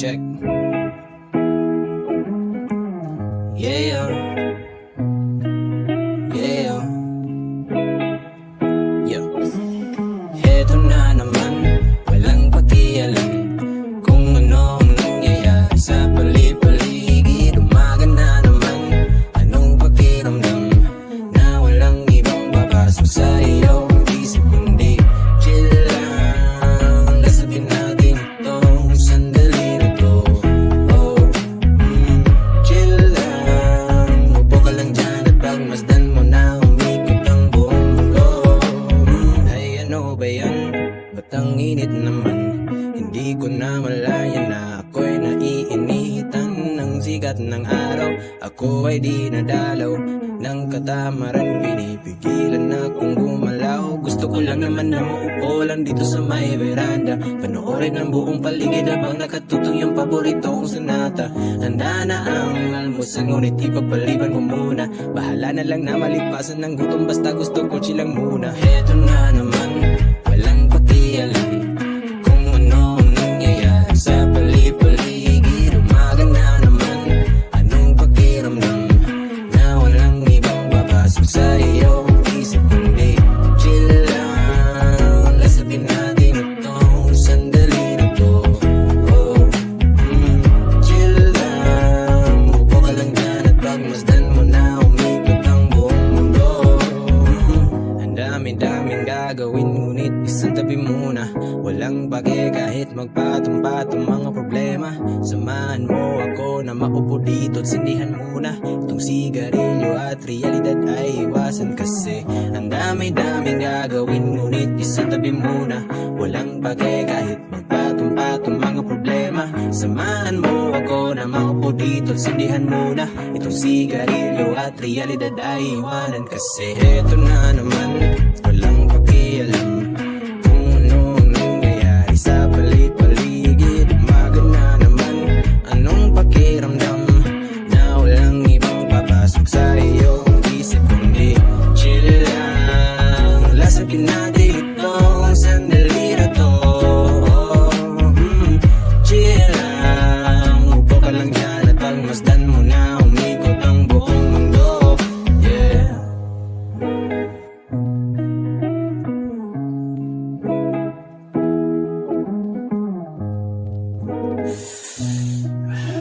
check. Yeah, yeah, yeah. Heto na naman, walang pakialam kung ano ang nangyayari sa pali-paligid. Umaga na naman, anong pakiramdam na walang ibang babasok sa iyong isip kundi chill lang. Lasapin natin itong sandali na to. Oh, chill lang. Upo ka lang dyan at pagmasdan mo na umikot ang buong mundo. Ay ano ba yan? Ba't ang init naman? Hindi ko na malaya na ako'y naiinitan ng sikat ng araw. Ako ay di nadalaw ng katamaran, pinipigilan akong gumalaw. Gusto ko lang naman na maupo lang dito sa may veranda, panoorin ang buong paligid habang nakatutong yung paborito kong sonata. Handa na ang almusal ngunit ipagpaliban ko muna. Bahala na lang na malipasan ng gutom, basta gusto ko chill lang muna. Heto na naman, walang pakialam kung ano ang nangyayari sa pali-paligid. Umaga na naman, anong pakiramdam na walang ibang babasok sa iyong isip kundi chill lang. Lasapin natin itong sandali na to. Oh, chill lang. Upo ka lang dyan at pagmasdan mo na umikot ang buong mundo. Ang dami-daming gagawin ngunit isang tabi muna. Walang bagi kahit magpatong-patong mga problema. Samahan mo ako na maupo dito at sindihan muna itong sigarilyo at realidad ay iwasan kasi ang dami-daming gagawin ngunit isang tabi muna. Walang bagi kahit magpatong-patong mga problema. Samahan mo ako na maupo dito at sindihan muna itong sigarilyo at realidad ay iwanan kasi heto na naman,